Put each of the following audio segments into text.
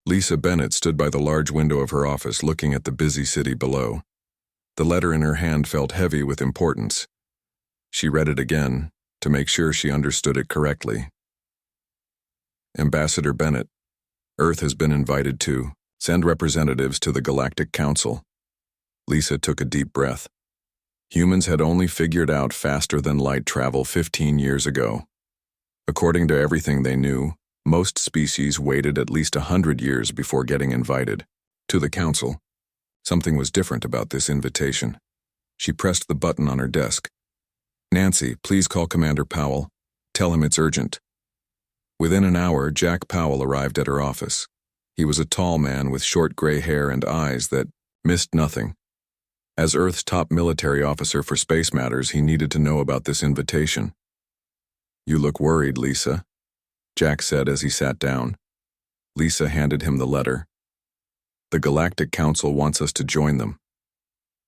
Lisa Bennett stood by the large window of her office looking at the busy city below. The letter in her hand felt heavy with importance. She read it again to make sure she understood it correctly. Ambassador Bennett, Earth has been invited to send representatives to the Galactic Council. Lisa took a deep breath. Humans had only figured out faster-than-light travel 15 years ago. According to everything they knew, most species waited at least 100 years before getting invited to the Council. Something was different about this invitation. She pressed the button on her desk. "Nancy, please call Commander Powell. Tell him it's urgent." Within an hour, Jack Powell arrived at her office. He was a tall man with short gray hair and eyes that missed nothing. As Earth's top military officer for space matters, he needed to know about this invitation. "You look worried, Lisa," Jack said as he sat down. Lisa handed him the letter. "The Galactic Council wants us to join them."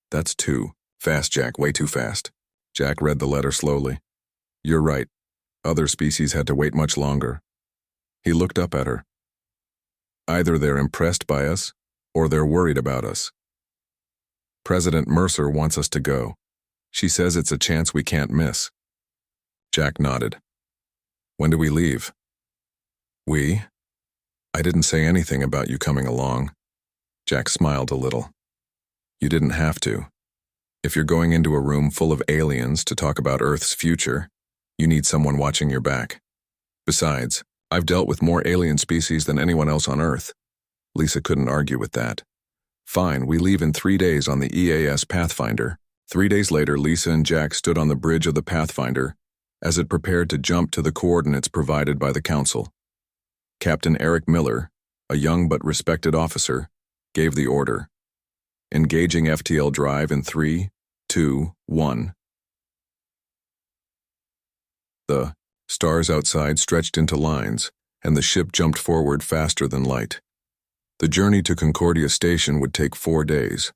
"That's too fast, Jack, way too fast." Jack read the letter slowly. "You're right. Other species had to wait much longer." He looked up at her. "Either they're impressed by us, or they're worried about us. President Mercer wants us to go. She says it's a chance we can't miss." Jack nodded. "When do we leave?" "We? I didn't say anything about you coming along." Jack smiled a little. "You didn't have to. If you're going into a room full of aliens to talk about Earth's future, you need someone watching your back. Besides, I've dealt with more alien species than anyone else on Earth." Lisa couldn't argue with that. "Fine, we leave in 3 days on the EAS Pathfinder." 3 days later, Lisa and Jack stood on the bridge of the Pathfinder as it prepared to jump to the coordinates provided by the Council. Captain Eric Miller, a young but respected officer, gave the order. "Engaging FTL drive in 3, 2, 1. The stars outside stretched into lines, and the ship jumped forward faster than light. The journey to Concordia Station would take 4 days.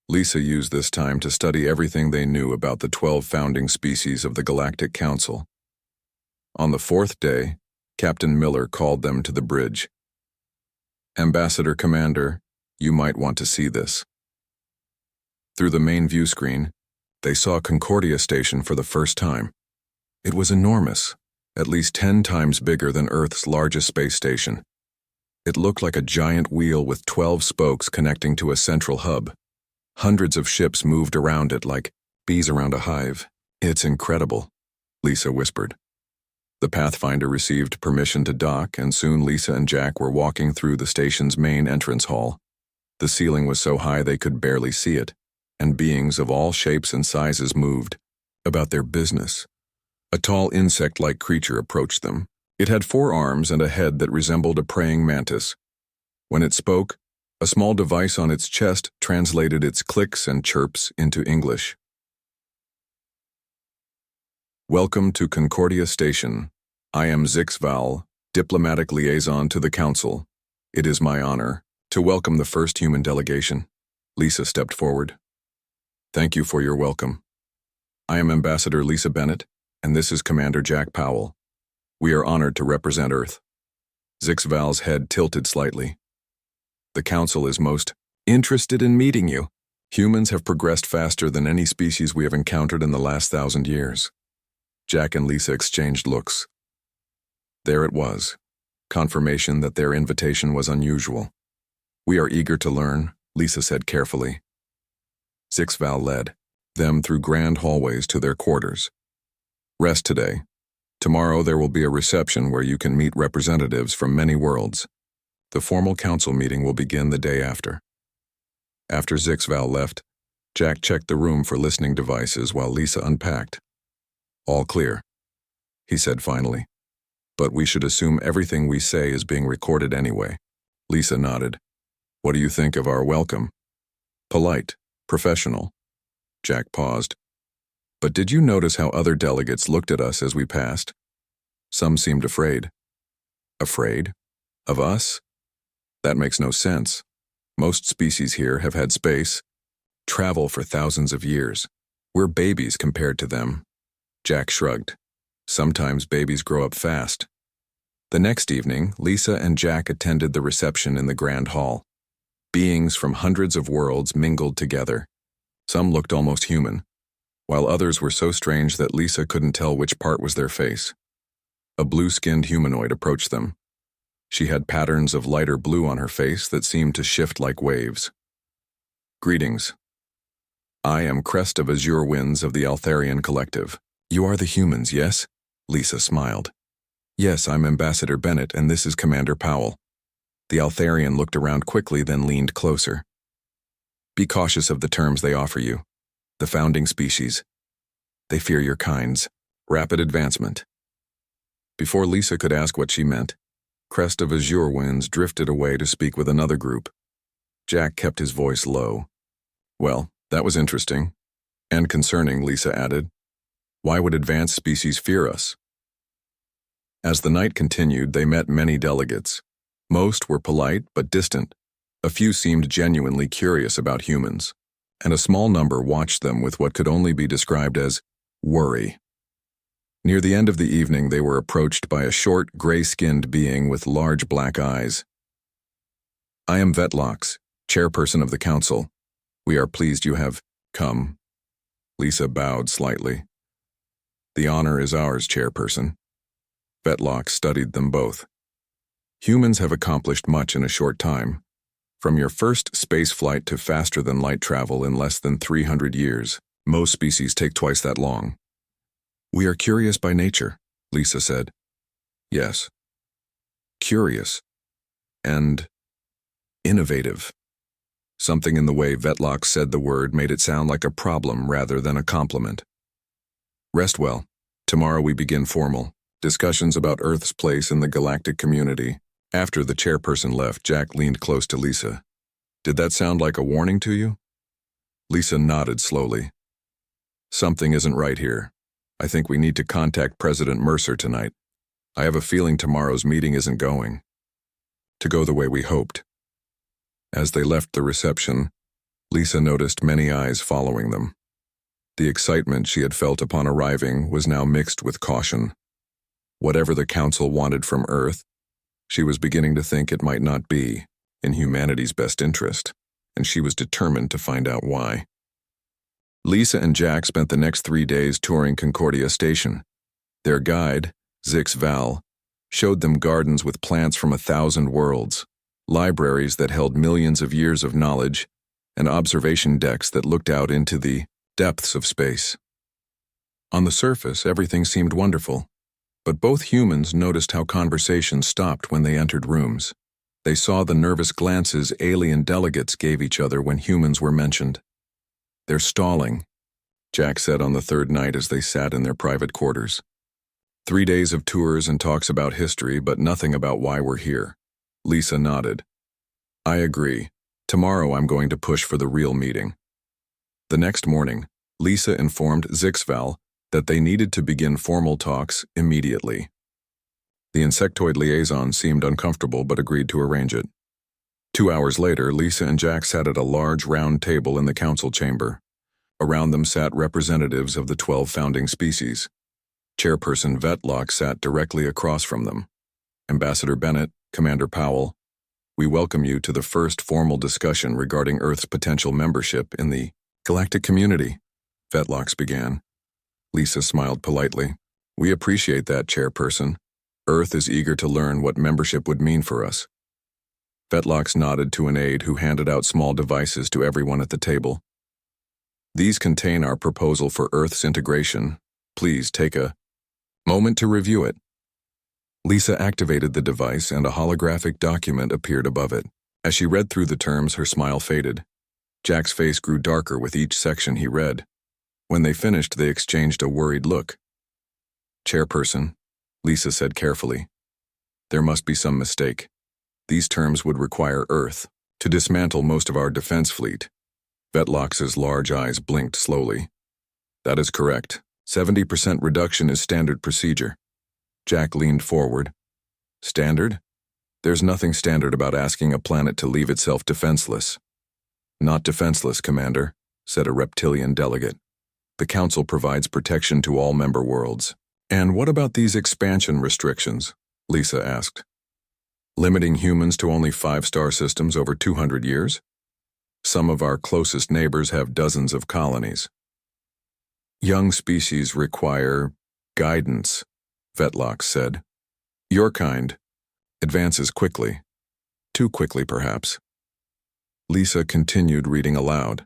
Lisa used this time to study everything they knew about the 12 founding species of the Galactic Council. On the 4th day, Captain Miller called them to the bridge. "Ambassador Commander, you might want to see this." Through the main view screen, they saw Concordia Station for the first time. It was enormous, at least 10 times bigger than Earth's largest space station. It looked like a giant wheel with 12 spokes connecting to a central hub. Hundreds of ships moved around it like bees around a hive. "It's incredible," Lisa whispered. The Pathfinder received permission to dock, and soon Lisa and Jack were walking through the station's main entrance hall. The ceiling was so high they could barely see it, and beings of all shapes and sizes moved about their business. A tall insect-like creature approached them. It had 4 arms and a head that resembled a praying mantis. When it spoke, a small device on its chest translated its clicks and chirps into English. "Welcome to Concordia Station. I am Zixval, diplomatic liaison to the Council. It is my honor to welcome the first human delegation." Lisa stepped forward. "Thank you for your welcome. I am Ambassador Lisa Bennett, and this is Commander Jack Powell. We are honored to represent Earth." Zixval's head tilted slightly. "The Council is most interested in meeting you. Humans have progressed faster than any species we have encountered in the last 1,000 years." Jack and Lisa exchanged looks. There it was, confirmation that their invitation was unusual. "We are eager to learn," Lisa said carefully. Zixval led them through grand hallways to their quarters. "Rest today. Tomorrow there will be a reception where you can meet representatives from many worlds. The formal council meeting will begin the day after." After Zixval left, Jack checked the room for listening devices while Lisa unpacked. "All clear," he said finally. "But we should assume everything we say is being recorded anyway." Lisa nodded. "What do you think of our welcome?" "Polite, professional." Jack paused. "But did you notice how other delegates looked at us as we passed? Some seemed afraid." "Afraid? Of us? That makes no sense. Most species here have had space travel for thousands of years. We're babies compared to them." Jack shrugged. "Sometimes babies grow up fast." The next evening, Lisa and Jack attended the reception in the Grand Hall. Beings from hundreds of worlds mingled together. Some looked almost human, while others were so strange that Lisa couldn't tell which part was their face. A blue-skinned humanoid approached them. She had patterns of lighter blue on her face that seemed to shift like waves. Greetings. I am Crest of Azure Winds of the Altharian Collective. You are the humans, yes? Lisa smiled. Yes, I'm Ambassador Bennett, and this is Commander Powell. The Altharian looked around quickly, then leaned closer. Be cautious of the terms they offer you. The founding species. They fear your kind's rapid advancement. Before Lisa could ask what she meant, Crest of Azure Winds drifted away to speak with another group. Jack kept his voice low. Well, that was interesting. And concerning, Lisa added. Why would advanced species fear us? As the night continued, they met many delegates. Most were polite but distant. A few seemed genuinely curious about humans, and a small number watched them with what could only be described as worry. Near the end of the evening, they were approached by a short, gray-skinned being with large black eyes. I am Vetlox, chairperson of the council. We are pleased you have come. Lisa bowed slightly. The honor is ours, chairperson. Vetlox studied them both. Humans have accomplished much in a short time. From your first space flight to faster-than-light travel in less than 300 years, most species take twice that long. We are curious by nature, Lisa said. Yes. Curious. And innovative. Something in the way Vetlox said the word made it sound like a problem rather than a compliment. Rest well. Tomorrow we begin formal discussions about Earth's place in the galactic community. After the chairperson left, Jack leaned close to Lisa. Did that sound like a warning to you? Lisa nodded slowly. Something isn't right here. I think we need to contact President Mercer tonight. I have a feeling tomorrow's meeting isn't going to go the way we hoped. As they left the reception, Lisa noticed many eyes following them. The excitement she had felt upon arriving was now mixed with caution. Whatever the Council wanted from Earth, she was beginning to think it might not be in humanity's best interest, and she was determined to find out why. Lisa and Jack spent the next 3 days touring Concordia Station. Their guide, Zix Val, showed them gardens with plants from 1,000 worlds, libraries that held millions of years of knowledge, and observation decks that looked out into the depths of space. On the surface, everything seemed wonderful, but both humans noticed how conversations stopped when they entered rooms. They saw the nervous glances alien delegates gave each other when humans were mentioned. They're stalling, Jack said on the third night as they sat in their private quarters. 3 days of tours and talks about history, but nothing about why we're here. Lisa nodded. I agree. Tomorrow I'm going to push for the real meeting. The next morning, Lisa informed Zixval that they needed to begin formal talks immediately. The insectoid liaison seemed uncomfortable but agreed to arrange it. 2 hours later, Lisa and Jack sat at a large round table in the council chamber. Around them sat representatives of the 12 founding species. Chairperson Vetlox sat directly across from them. Ambassador Bennett, Commander Powell, we welcome you to the first formal discussion regarding Earth's potential membership in the galactic community, Vetlox began. Lisa smiled politely. We appreciate that, Chairperson. Earth is eager to learn what membership would mean for us. Vetlox nodded to an aide who handed out small devices to everyone at the table. These contain our proposal for Earth's integration. Please take a moment to review it. Lisa activated the device and a holographic document appeared above it. As she read through the terms, her smile faded. Jack's face grew darker with each section he read. When they finished, they exchanged a worried look. Chairperson, Lisa said carefully. There must be some mistake. These terms would require Earth to dismantle most of our defense fleet. Vetlox's large eyes blinked slowly. That is correct. 70% reduction is standard procedure. Jack leaned forward. Standard? There's nothing standard about asking a planet to leave itself defenseless. Not defenseless, Commander, said a reptilian delegate. The Council provides protection to all member worlds. And what about these expansion restrictions? Lisa asked. Limiting humans to only 5-star systems over 200 years? Some of our closest neighbors have dozens of colonies. Young species require guidance, Vetlox said. Your kind advances quickly. Too quickly, perhaps. Lisa continued reading aloud.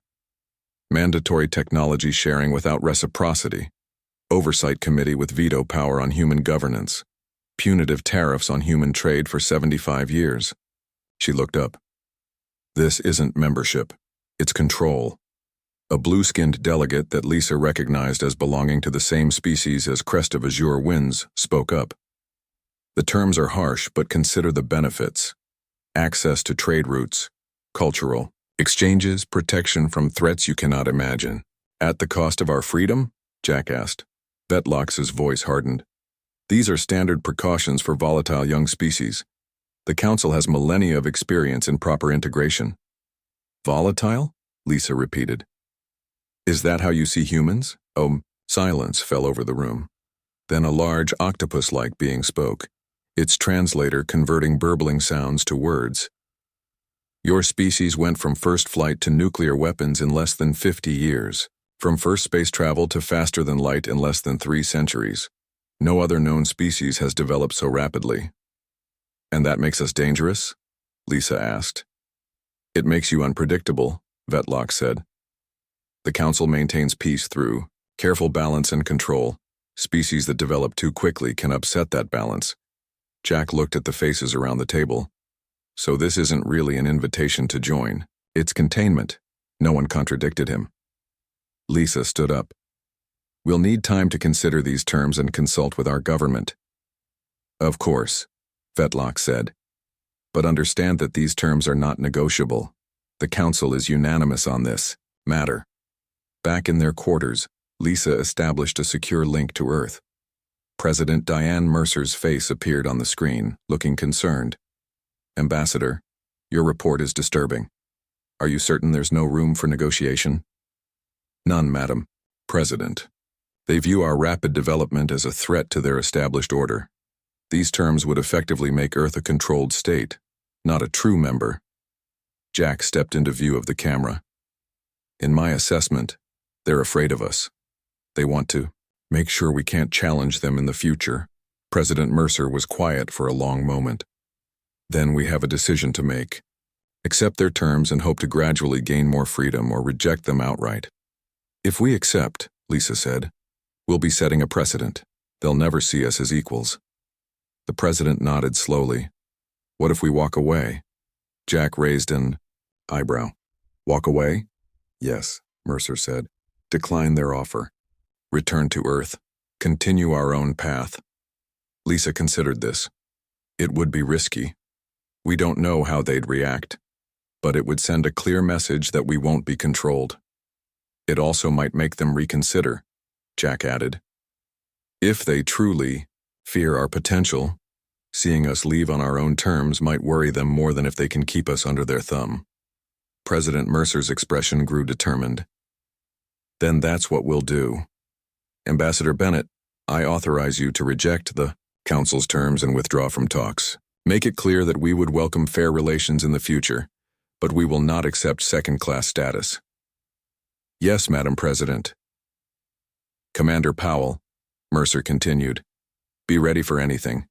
Mandatory technology sharing without reciprocity. Oversight committee with veto power on human governance. Punitive tariffs on human trade for 75 years. She looked up. This isn't membership. It's control. A blue-skinned delegate that Lisa recognized as belonging to the same species as Crest of Azure Winds spoke up. The terms are harsh, but consider the benefits. Access to trade routes, cultural exchanges, protection from threats you cannot imagine. At the cost of our freedom? Jack asked. Vetlox's voice hardened. These are standard precautions for volatile young species. The Council has millennia of experience in proper integration. Volatile? Lisa repeated. Is that how you see humans? Oh, silence fell over the room. Then a large octopus-like being spoke, its translator converting burbling sounds to words. Your species went from first flight to nuclear weapons in less than 50 years, from first space travel to faster than light in less than 3 centuries. No other known species has developed so rapidly. And that makes us dangerous? Lisa asked. It makes you unpredictable, Vetlox said. The Council maintains peace through careful balance and control. Species that develop too quickly can upset that balance. Jack looked at the faces around the table. So this isn't really an invitation to join. It's containment. No one contradicted him. Lisa stood up. We'll need time to consider these terms and consult with our government. Of course, Vetlox said. But understand that these terms are not negotiable. The Council is unanimous on this matter. Back in their quarters, Lisa established a secure link to Earth. President Diane Mercer's face appeared on the screen, looking concerned. Ambassador, your report is disturbing. Are you certain there's no room for negotiation? None, Madam President. They view our rapid development as a threat to their established order. These terms would effectively make Earth a controlled state, not a true member. Jack stepped into view of the camera. In my assessment, they're afraid of us. They want to make sure we can't challenge them in the future. President Mercer was quiet for a long moment. Then we have a decision to make. Accept their terms and hope to gradually gain more freedom or reject them outright. If we accept, Lisa said, we'll be setting a precedent. They'll never see us as equals. The president nodded slowly. What if we walk away? Jack raised an eyebrow. Walk away? Yes, Mercer said. Decline their offer. Return to Earth. Continue our own path. Lisa considered this. It would be risky. We don't know how they'd react, but it would send a clear message that we won't be controlled. It also might make them reconsider, Jack added. If they truly fear our potential, seeing us leave on our own terms might worry them more than if they can keep us under their thumb. President Mercer's expression grew determined. Then that's what we'll do. Ambassador Bennett, I authorize you to reject the Council's terms and withdraw from talks. Make it clear that we would welcome fair relations in the future, but we will not accept second-class status. Yes, Madam President. Commander Powell, Mercer continued, be ready for anything.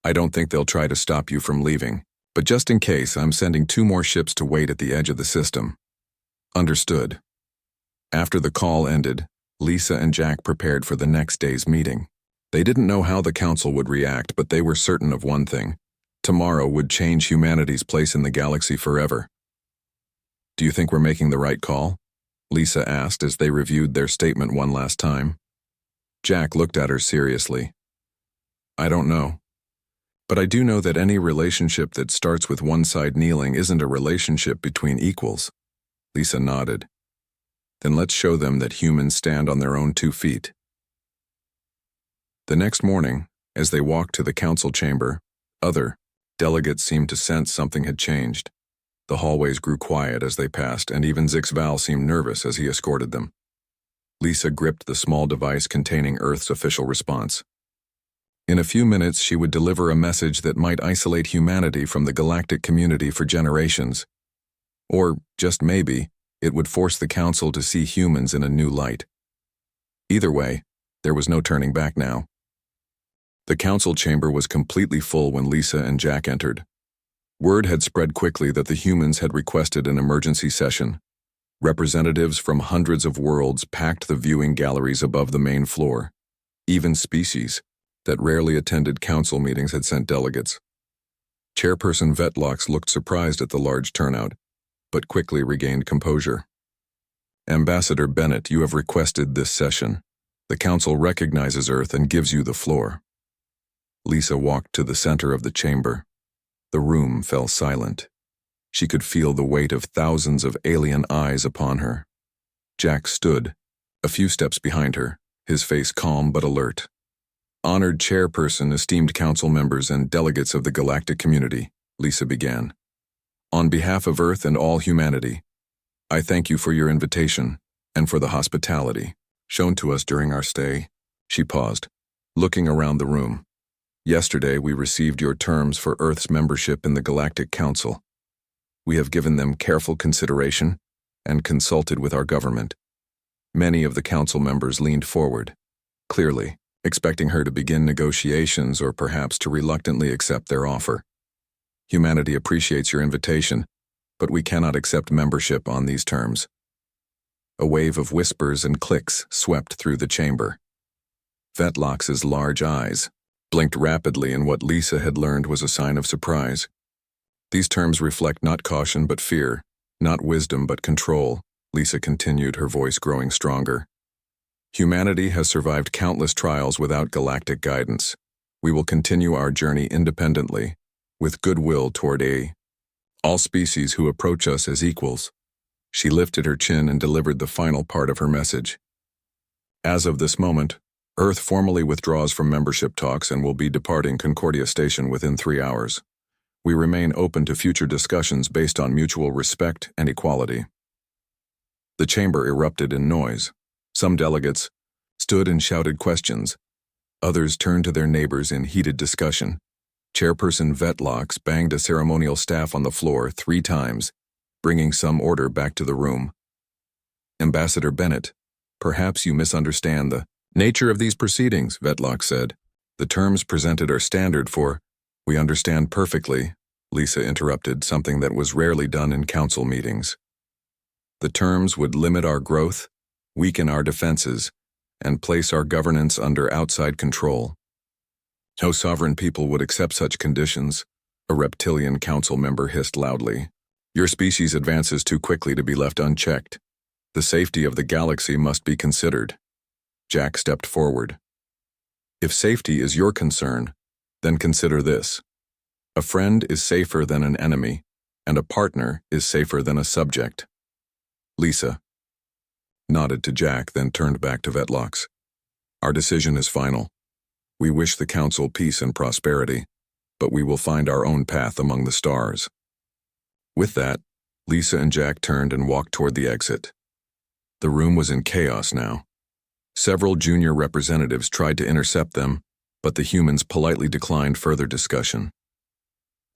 I don't think they'll try to stop you from leaving, but just in case, I'm sending 2 more ships to wait at the edge of the system. Understood. After the call ended, Lisa and Jack prepared for the next day's meeting. They didn't know how the Council would react, but they were certain of one thing. Tomorrow would change humanity's place in the galaxy forever. Do you think we're making the right call? Lisa asked as they reviewed their statement one last time. Jack looked at her seriously. I don't know. But I do know that any relationship that starts with one side kneeling isn't a relationship between equals. Lisa nodded. Then let's show them that humans stand on their own 2 feet. The next morning, as they walked to the Council chamber, other delegates seemed to sense something had changed. The hallways grew quiet as they passed, and even Zixval seemed nervous as he escorted them. Lisa gripped the small device containing Earth's official response. In a few minutes, she would deliver a message that might isolate humanity from the galactic community for generations. Or, just maybe, it would force the Council to see humans in a new light. Either way, there was no turning back now. The Council chamber was completely full when Lisa and Jack entered. Word had spread quickly that the humans had requested an emergency session. Representatives from hundreds of worlds packed the viewing galleries above the main floor. Even species that rarely attended council meetings had sent delegates. Chairperson Vetlox looked surprised at the large turnout, but quickly regained composure. Ambassador Bennett, you have requested this session. The council recognizes Earth and gives you the floor. Lisa walked to the center of the chamber. The room fell silent. She could feel the weight of thousands of alien eyes upon her. Jack stood, a few steps behind her, his face calm but alert. Honored chairperson, esteemed council members, and delegates of the galactic community, Lisa began. On behalf of Earth and all humanity, I thank you for your invitation and for the hospitality shown to us during our stay. She paused, looking around the room. Yesterday, we received your terms for Earth's membership in the Galactic Council. We have given them careful consideration and consulted with our government. Many of the council members leaned forward, clearly expecting her to begin negotiations or perhaps to reluctantly accept their offer. Humanity appreciates your invitation, but we cannot accept membership on these terms. A wave of whispers and clicks swept through the chamber. Vetlox's large eyes blinked rapidly in what Lisa had learned was a sign of surprise. These terms reflect not caution but fear, not wisdom but control, Lisa continued, her voice growing stronger. Humanity has survived countless trials without galactic guidance. We will continue our journey independently, with goodwill toward all species who approach us as equals. She lifted her chin and delivered the final part of her message. As of this moment, Earth formally withdraws from membership talks and will be departing Concordia Station within 3 hours. We remain open to future discussions based on mutual respect and equality. The chamber erupted in noise. Some delegates stood and shouted questions. Others turned to their neighbors in heated discussion. Chairperson Vetlox banged a ceremonial staff on the floor 3 times, bringing some order back to the room. Ambassador Bennett, perhaps you misunderstand the nature of these proceedings, Vetlox said. The terms presented are standard for— We understand perfectly, Lisa interrupted, something that was rarely done in council meetings. The terms would limit our growth, weaken our defenses, and place our governance under outside control. No sovereign people would accept such conditions, a reptilian council member hissed loudly. Your species advances too quickly to be left unchecked. The safety of the galaxy must be considered. Jack stepped forward. If safety is your concern, then consider this. A friend is safer than an enemy, and a partner is safer than a subject. Lisa nodded to Jack, then turned back to Vetlox. Our decision is final. We wish the Council peace and prosperity, but we will find our own path among the stars. With that, Lisa and Jack turned and walked toward the exit. The room was in chaos now. Several junior representatives tried to intercept them, but the humans politely declined further discussion.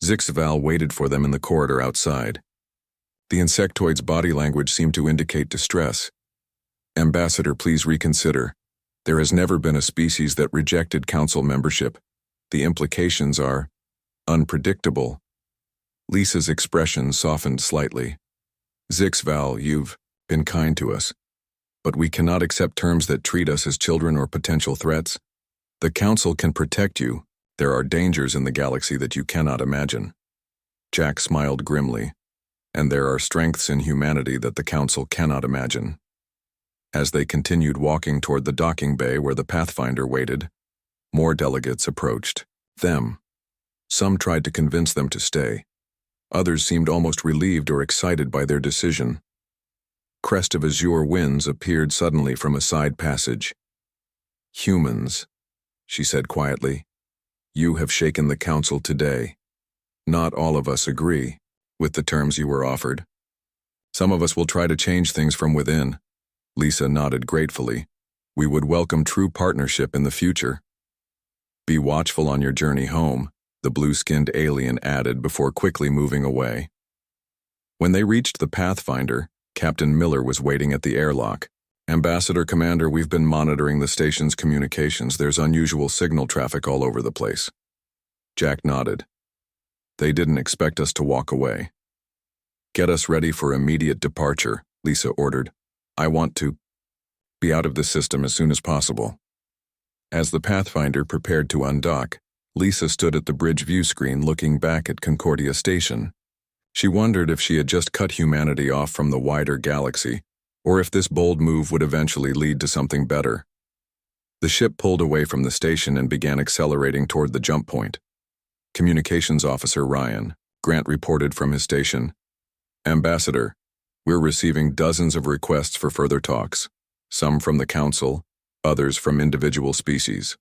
Zixval waited for them in the corridor outside. The insectoid's body language seemed to indicate distress. Ambassador, please reconsider. There has never been a species that rejected council membership. The implications are unpredictable. Lisa's expression softened slightly. Zixval, you've been kind to us, but we cannot accept terms that treat us as children or potential threats. The council can protect you. There are dangers in the galaxy that you cannot imagine. Jack smiled grimly. And there are strengths in humanity that the council cannot imagine. As they continued walking toward the docking bay where the Pathfinder waited, more delegates approached them. Some tried to convince them to stay. Others seemed almost relieved or excited by their decision. Crest of azure winds appeared suddenly from a side passage. Humans, she said quietly, you have shaken the council today. Not all of us agree with the terms you were offered. Some of us will try to change things from within. Lisa nodded gratefully. We would welcome true partnership in the future. Be watchful on your journey home, the blue-skinned alien added before quickly moving away. When they reached the Pathfinder, Captain Miller was waiting at the airlock. Ambassador Commander, we've been monitoring the station's communications. There's unusual signal traffic all over the place. Jack nodded. They didn't expect us to walk away. Get us ready for immediate departure, Lisa ordered. I want to be out of the system as soon as possible. As the Pathfinder prepared to undock, Lisa stood at the bridge view screen looking back at Concordia Station. She wondered if she had just cut humanity off from the wider galaxy, or if this bold move would eventually lead to something better. The ship pulled away from the station and began accelerating toward the jump point. Communications Officer Ryan Grant reported from his station. Ambassador, we're receiving dozens of requests for further talks, some from the Council, others from individual species.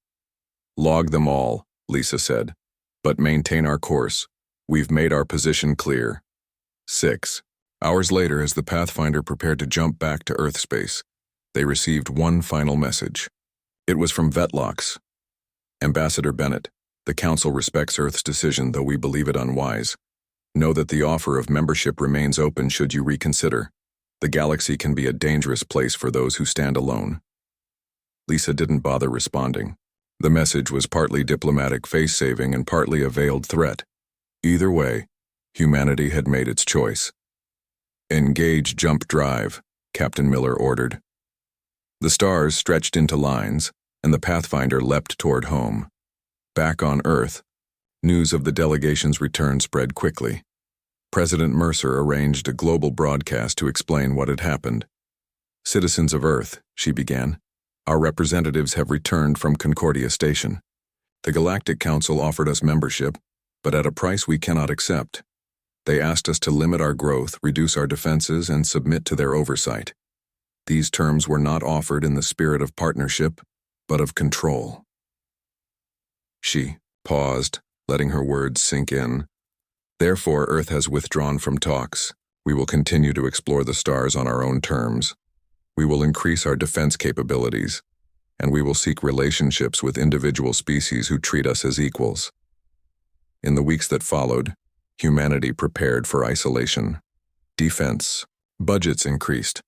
Log them all, Lisa said, but maintain our course. We've made our position clear. 6 hours later, as the Pathfinder prepared to jump back to Earth space, they received one final message. It was from Vetlox. Ambassador Bennett, the Council respects Earth's decision, though we believe it unwise. Know that the offer of membership remains open should you reconsider. The galaxy can be a dangerous place for those who stand alone. Lisa didn't bother responding. The message was partly diplomatic face-saving and partly a veiled threat. Either way, humanity had made its choice. Engage jump drive, Captain Miller ordered. The stars stretched into lines, and the Pathfinder leapt toward home. Back on Earth, news of the delegation's return spread quickly. President Mercer arranged a global broadcast to explain what had happened. Citizens of Earth, she began, our representatives have returned from Concordia Station. The Galactic Council offered us membership, but at a price we cannot accept. They asked us to limit our growth, reduce our defenses, and submit to their oversight. These terms were not offered in the spirit of partnership, but of control. She paused, letting her words sink in. Therefore, Earth has withdrawn from talks. We will continue to explore the stars on our own terms. We will increase our defense capabilities, and we will seek relationships with individual species who treat us as equals. In the weeks that followed, humanity prepared for isolation. Defense budgets increased.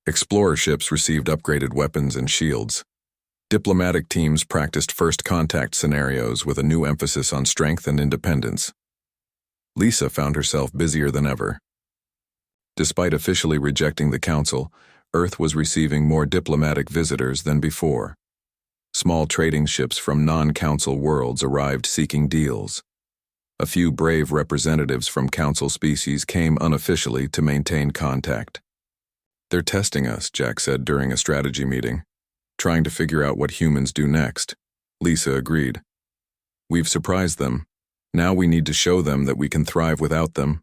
Explorer ships received upgraded weapons and shields. Diplomatic teams practiced first contact scenarios with a new emphasis on strength and independence. Lisa found herself busier than ever. Despite officially rejecting the Council, Earth was receiving more diplomatic visitors than before. Small trading ships from non-Council worlds arrived seeking deals. A few brave representatives from Council species came unofficially to maintain contact. They're testing us, Jack said during a strategy meeting. Trying to figure out what humans do next. Lisa agreed. We've surprised them. Now we need to show them that we can thrive without them.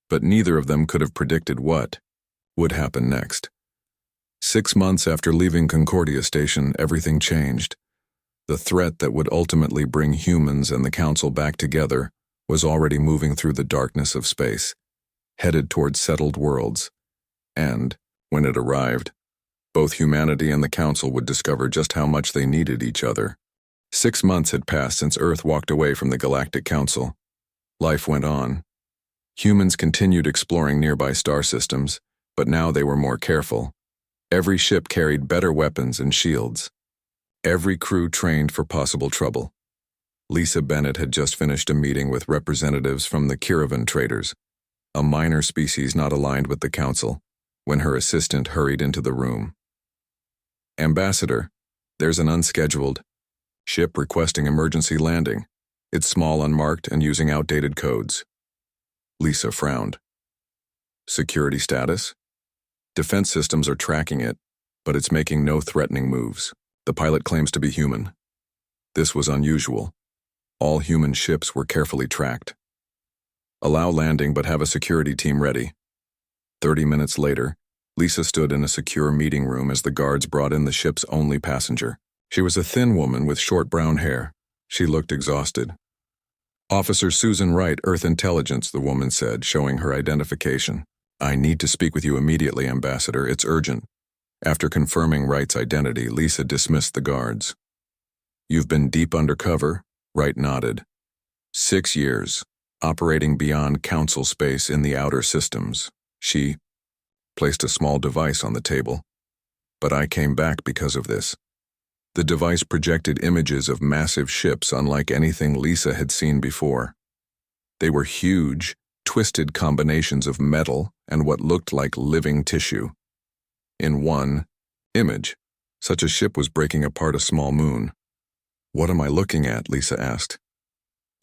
But neither of them could have predicted what would happen next. 6 months after leaving Concordia Station, everything changed. The threat that would ultimately bring humans and the Council back together was already moving through the darkness of space, headed toward settled worlds. And, when it arrived, both humanity and the Council would discover just how much they needed each other. 6 months had passed since Earth walked away from the Galactic Council. Life went on. Humans continued exploring nearby star systems, but now they were more careful. Every ship carried better weapons and shields. Every crew trained for possible trouble. Lisa Bennett had just finished a meeting with representatives from the Kiravan traders, a minor species not aligned with the Council, when her assistant hurried into the room. Ambassador, there's an unscheduled ship requesting emergency landing. It's small, unmarked, and using outdated codes. Lisa frowned. Security status? Defense systems are tracking it, but it's making no threatening moves. The pilot claims to be human. This was unusual. All human ships were carefully tracked. Allow landing, but have a security team ready. 30 minutes later, Lisa stood in a secure meeting room as the guards brought in the ship's only passenger. She was a thin woman with short brown hair. She looked exhausted. Officer Susan Wright, Earth Intelligence, the woman said, showing her identification. I need to speak with you immediately, Ambassador. It's urgent. After confirming Wright's identity, Lisa dismissed the guards. You've been deep undercover? Wright nodded. 6 years, operating beyond council space in the outer systems. She placed a small device on the table. But I came back because of this. The device projected images of massive ships unlike anything Lisa had seen before. They were huge, twisted combinations of metal and what looked like living tissue. In one image, such a ship was breaking apart a small moon. What am I looking at? Lisa asked.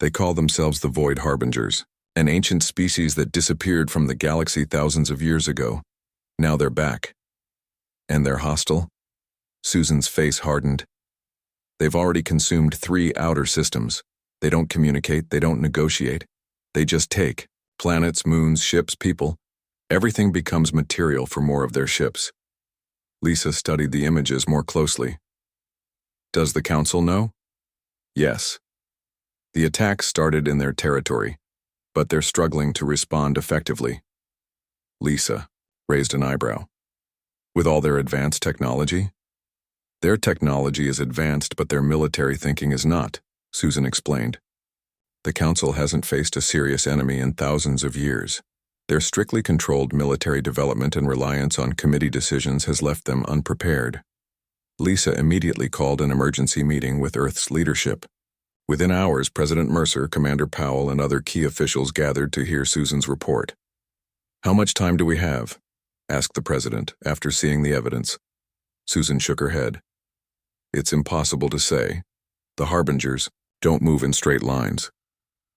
They call themselves the Void Harbingers, an ancient species that disappeared from the galaxy thousands of years ago. Now they're back. And they're hostile? Susan's face hardened. They've already consumed 3 outer systems. They don't communicate, they don't negotiate. They just take. Planets, moons, ships, people. Everything becomes material for more of their ships. Lisa studied the images more closely. Does the council know? Yes. The attacks started in their territory, but they're struggling to respond effectively. Lisa raised an eyebrow. With all their advanced technology? Their technology is advanced, but their military thinking is not, Susan explained. The council hasn't faced a serious enemy in thousands of years. Their strictly controlled military development and reliance on committee decisions has left them unprepared. Lisa immediately called an emergency meeting with Earth's leadership. Within hours, President Mercer, Commander Powell, and other key officials gathered to hear Susan's report. How much time do we have? Asked the president, after seeing the evidence. Susan shook her head. It's impossible to say. The Harbingers don't move in straight lines.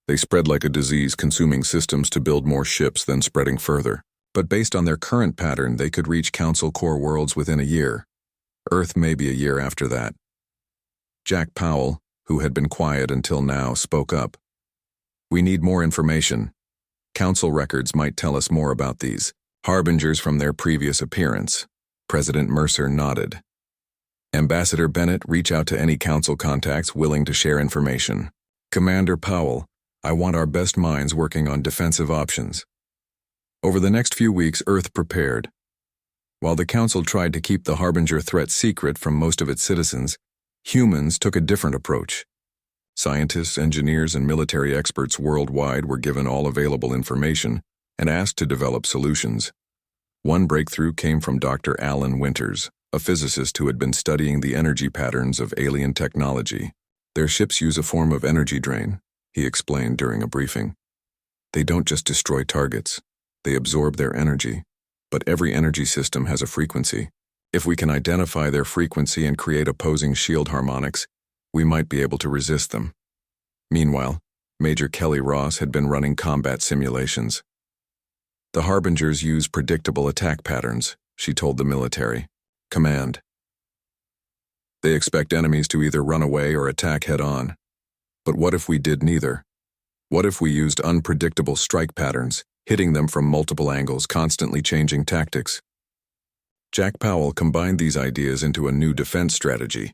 They spread like a disease, consuming systems to build more ships, then spreading further. But based on their current pattern, they could reach Council core worlds within a year. Earth may be a year after that. Jack Powell, who had been quiet until now, spoke up. We need more information. Council records might tell us more about these Harbingers from their previous appearance. President Mercer nodded. Ambassador Bennett, reach out to any council contacts willing to share information. Commander Powell, I want our best minds working on defensive options. Over the next few weeks, Earth prepared. While the council tried to keep the Harbinger threat secret from most of its citizens, humans took a different approach. Scientists, engineers, and military experts worldwide were given all available information and asked to develop solutions. One breakthrough came from Dr. Alan Winters, a physicist who had been studying the energy patterns of alien technology. Their ships use a form of energy drain, he explained during a briefing. They don't just destroy targets, they absorb their energy. But every energy system has a frequency. If we can identify their frequency and create opposing shield harmonics, we might be able to resist them. Meanwhile, Major Kelly Ross had been running combat simulations. The Harbingers use predictable attack patterns, she told the military. Command. They expect enemies to either run away or attack head-on. But what if we did neither? What if we used unpredictable strike patterns, hitting them from multiple angles, constantly changing tactics? Jack Powell combined these ideas into a new defense strategy.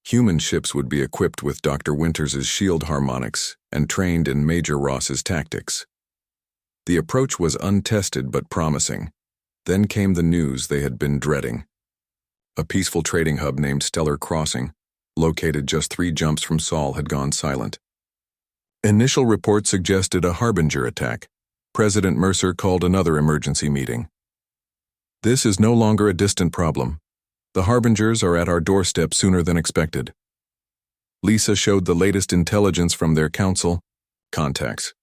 Human ships would be equipped with Dr. Winters' shield harmonics and trained in Major Ross's tactics. The approach was untested but promising. Then came the news they had been dreading. A peaceful trading hub named Stellar Crossing, located just 3 jumps from Sol, had gone silent. Initial reports suggested a Harbinger attack. President Mercer called another emergency meeting. This is no longer a distant problem. The Harbingers are at our doorstep sooner than expected. Lisa showed the latest intelligence from their council contacts.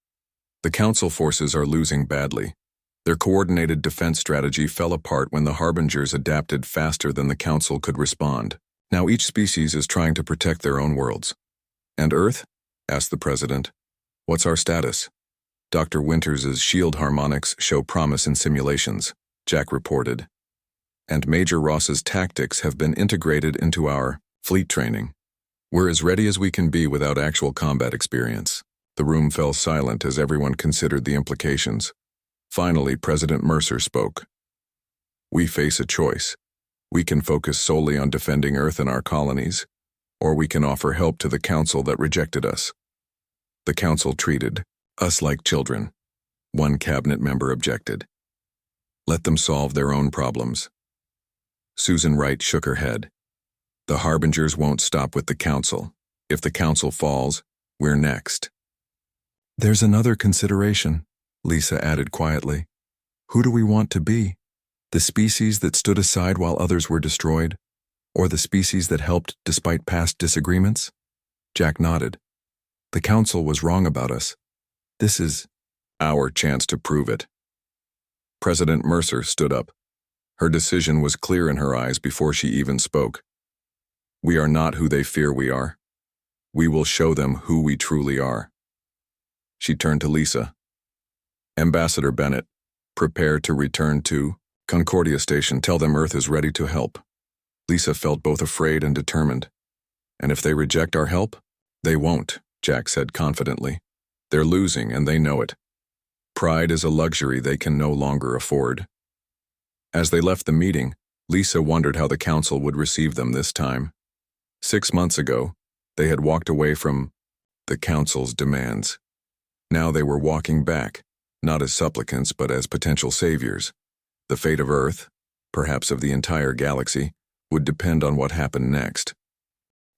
The council forces are losing badly. Their coordinated defense strategy fell apart when the Harbingers adapted faster than the council could respond. Now each species is trying to protect their own worlds. And Earth? Asked the president. What's our status? Dr. Winters' shield harmonics show promise in simulations, Jack reported. And Major Ross's tactics have been integrated into our fleet training. We're as ready as we can be without actual combat experience. The room fell silent as everyone considered the implications. Finally, President Mercer spoke. We face a choice. We can focus solely on defending Earth and our colonies, or we can offer help to the council that rejected us. The council treated us like children. One cabinet member objected. Let them solve their own problems. Susan Wright shook her head. The Harbingers won't stop with the council. If the council falls, we're next. There's another consideration, Lisa added quietly. Who do we want to be? The species that stood aside while others were destroyed? Or the species that helped despite past disagreements? Jack nodded. The council was wrong about us. This is our chance to prove it. President Mercer stood up. Her decision was clear in her eyes before she even spoke. We are not who they fear we are. We will show them who we truly are. She turned to Lisa. Ambassador Bennett, prepare to return to Concordia Station. Tell them Earth is ready to help. Lisa felt both afraid and determined. And if they reject our help, they won't, Jack said confidently. They're losing and they know it. Pride is a luxury they can no longer afford. As they left the meeting, Lisa wondered how the council would receive them this time. 6 months ago, they had walked away from the council's demands. Now they were walking back, not as supplicants but as potential saviors. The fate of Earth, perhaps of the entire galaxy, would depend on what happened next.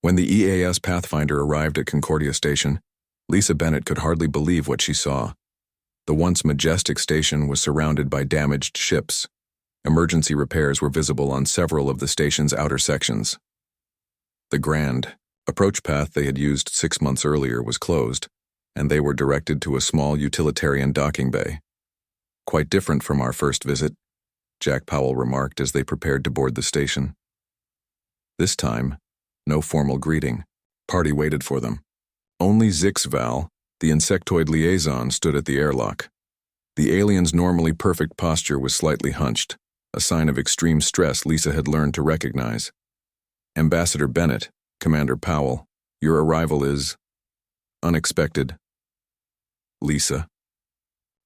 When the EAS Pathfinder arrived at Concordia Station, Lisa Bennett could hardly believe what she saw. The once majestic station was surrounded by damaged ships. Emergency repairs were visible on several of the station's outer sections. The grand approach path they had used 6 months earlier was closed, and they were directed to a small utilitarian docking bay. Quite different from our first visit, Jack Powell remarked as they prepared to board the station. This time, no formal greeting. Party waited for them. Only Zixval, the insectoid liaison, stood at the airlock. The alien's normally perfect posture was slightly hunched, a sign of extreme stress Lisa had learned to recognize. Ambassador Bennett, Commander Powell, your arrival is unexpected. Lisa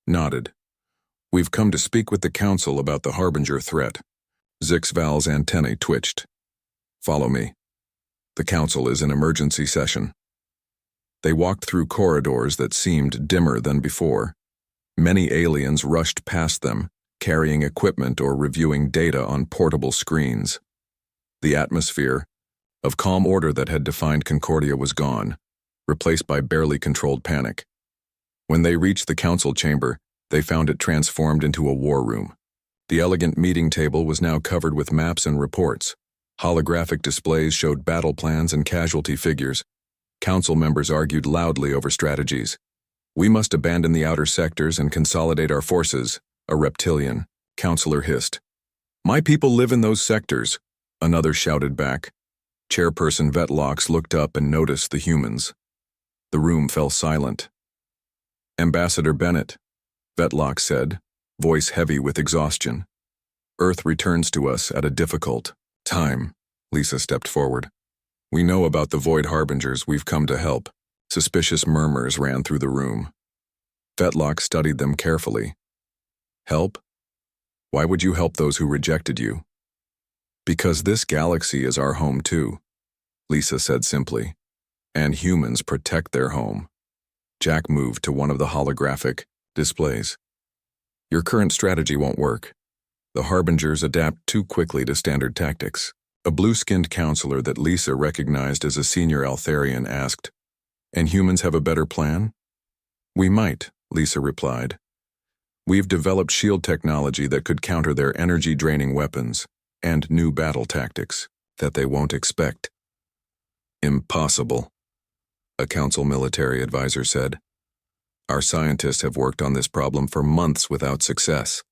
nodded. We've come to speak with the council about the Harbinger threat. Zixval's antennae twitched. Follow me. The council is in emergency session. They walked through corridors that seemed dimmer than before. Many aliens rushed past them, carrying equipment or reviewing data on portable screens. The atmosphere of calm order that had defined Concordia was gone, replaced by barely controlled panic. When they reached the council chamber, they found it transformed into a war room. The elegant meeting table was now covered with maps and reports. Holographic displays showed battle plans and casualty figures. Council members argued loudly over strategies. We must abandon the outer sectors and consolidate our forces, a reptilian counselor hissed. My people live in those sectors, another shouted back. Chairperson Vetlox looked up and noticed the humans. The room fell silent. Ambassador Bennett, Vetlox said, voice heavy with exhaustion. Earth returns to us at a difficult time. Lisa stepped forward. We know about the Void Harbingers. We've come to help. Suspicious murmurs ran through the room. Vetlox studied them carefully. Help? Why would you help those who rejected you? Because this galaxy is our home too, Lisa said simply. And humans protect their home. Jack moved to one of the holographic displays. Your current strategy won't work. The Harbingers adapt too quickly to standard tactics. A blue-skinned counselor that Lisa recognized as a senior Altharian asked, And humans have a better plan? We might, Lisa replied. We've developed shield technology that could counter their energy-draining weapons and new battle tactics that they won't expect. Impossible, a council military advisor said. Our scientists have worked on this problem for months without success.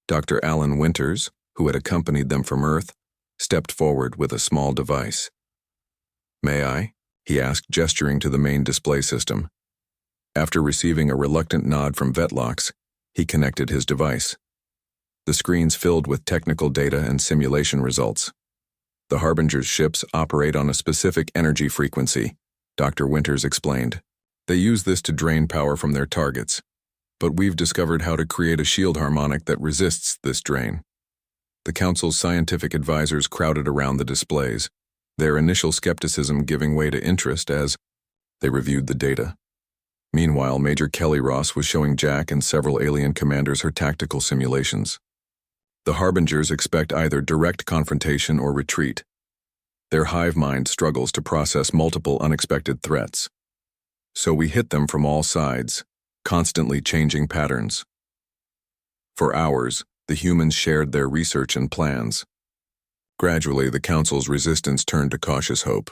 Dr. Alan Winters, who had accompanied them from Earth, stepped forward with a small device. May I? He asked, gesturing to the main display system. After receiving a reluctant nod from Vetlox, he connected his device. The screens filled with technical data and simulation results. The Harbinger's ships operate on a specific energy frequency, Dr. Winters explained. They use this to drain power from their targets. But we've discovered how to create a shield harmonic that resists this drain. The council's scientific advisors crowded around the displays, their initial skepticism giving way to interest as they reviewed the data. Meanwhile, Major Kelly Ross was showing Jack and several alien commanders her tactical simulations. The Harbingers expect either direct confrontation or retreat. Their hive mind struggles to process multiple unexpected threats. So we hit them from all sides, constantly changing patterns. For hours, the humans shared their research and plans. Gradually, the Council's resistance turned to cautious hope.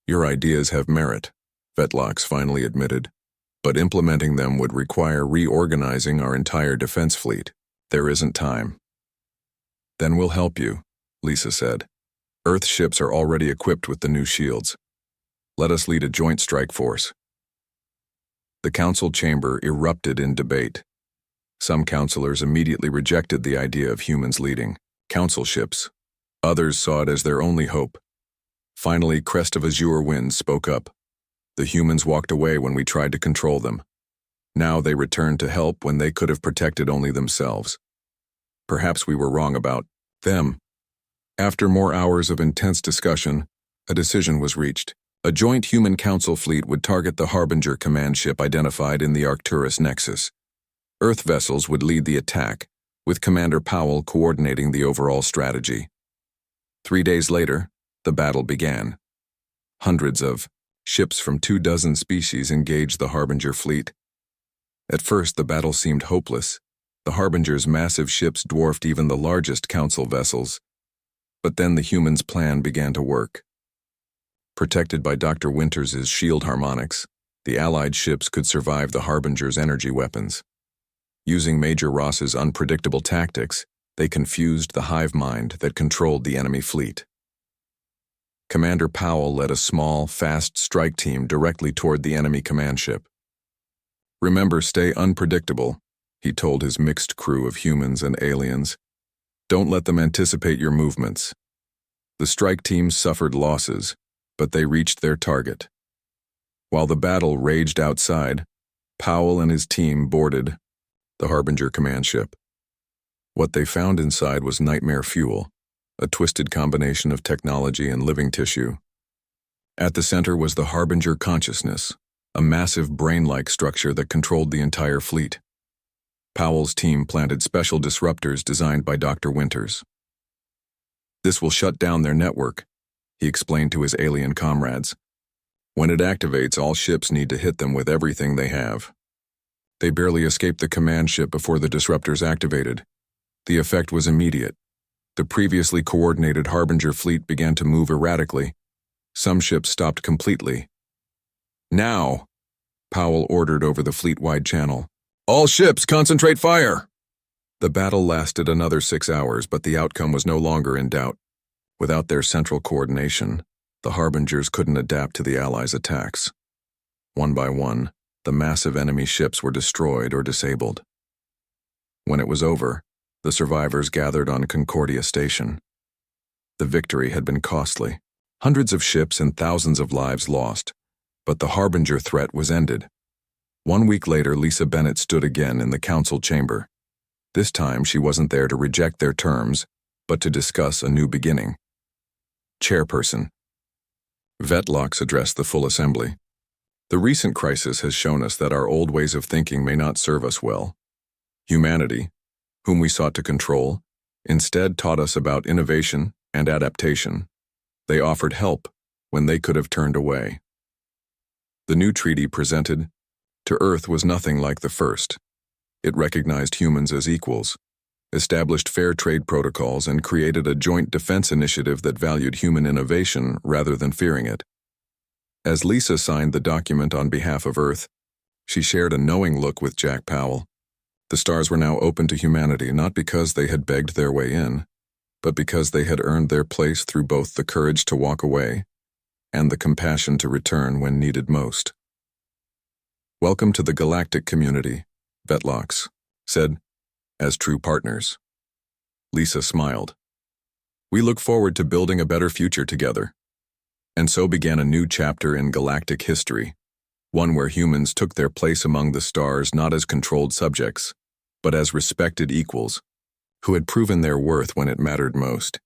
Your ideas have merit, Vetlox finally admitted, but implementing them would require reorganizing our entire defense fleet. There isn't time. Then we'll help you, Lisa said. Earth ships are already equipped with the new shields. Let us lead a joint strike force. The council chamber erupted in debate. Some councilors immediately rejected the idea of humans leading council ships. Others saw it as their only hope. Finally, Crest of Azure Winds spoke up. The humans walked away when we tried to control them. Now they returned to help when they could have protected only themselves. Perhaps we were wrong about them. After more hours of intense discussion, a decision was reached. A joint human council fleet would target the Harbinger command ship identified in the Arcturus Nexus. Earth vessels would lead the attack, with Commander Powell coordinating the overall strategy. 3 days later, the battle began. Hundreds of ships from 24 species engaged the Harbinger fleet. At first, the battle seemed hopeless. The Harbinger's massive ships dwarfed even the largest council vessels. But then the humans' plan began to work. Protected by Dr. Winters' shield harmonics, the Allied ships could survive the Harbinger's energy weapons. Using Major Ross's unpredictable tactics, they confused the hive mind that controlled the enemy fleet. Commander Powell led a small, fast strike team directly toward the enemy command ship. Remember, stay unpredictable, he told his mixed crew of humans and aliens. Don't let them anticipate your movements. The strike team suffered losses, but they reached their target. While the battle raged outside, Powell and his team boarded the Harbinger command ship. What they found inside was nightmare fuel, a twisted combination of technology and living tissue. At the center was the Harbinger consciousness, a massive brain-like structure that controlled the entire fleet. Powell's team planted special disruptors designed by Dr. Winters. This will shut down their network, he explained to his alien comrades. When it activates, all ships need to hit them with everything they have. They barely escaped the command ship before the disruptors activated. The effect was immediate. The previously coordinated Harbinger fleet began to move erratically. Some ships stopped completely. Now, Powell ordered over the fleet-wide channel. All ships, concentrate fire! The battle lasted another 6 hours, but the outcome was no longer in doubt. Without their central coordination, the Harbingers couldn't adapt to the Allies' attacks. One by one, the massive enemy ships were destroyed or disabled. When it was over, the survivors gathered on Concordia Station. The victory had been costly. Hundreds of ships and thousands of lives lost, but the Harbinger threat was ended. 1 week later, Lisa Bennett stood again in the council chamber. This time, she wasn't there to reject their terms, but to discuss a new beginning. Chairperson. Vetlox addressed the full assembly. The recent crisis has shown us that our old ways of thinking may not serve us well. Humanity, whom we sought to control, instead taught us about innovation and adaptation. They offered help when they could have turned away. The new treaty presented to Earth was nothing like the first. It recognized humans as equals, established fair trade protocols, and created a joint defense initiative that valued human innovation rather than fearing it. As Lisa signed the document on behalf of Earth, she shared a knowing look with Jack Powell. The stars were now open to humanity, not because they had begged their way in, but because they had earned their place through both the courage to walk away and the compassion to return when needed most. Welcome to the galactic community, Vetlox said, as true partners. Lisa smiled. We look forward to building a better future together. And so began a new chapter in galactic history, one where humans took their place among the stars not as controlled subjects, but as respected equals, who had proven their worth when it mattered most.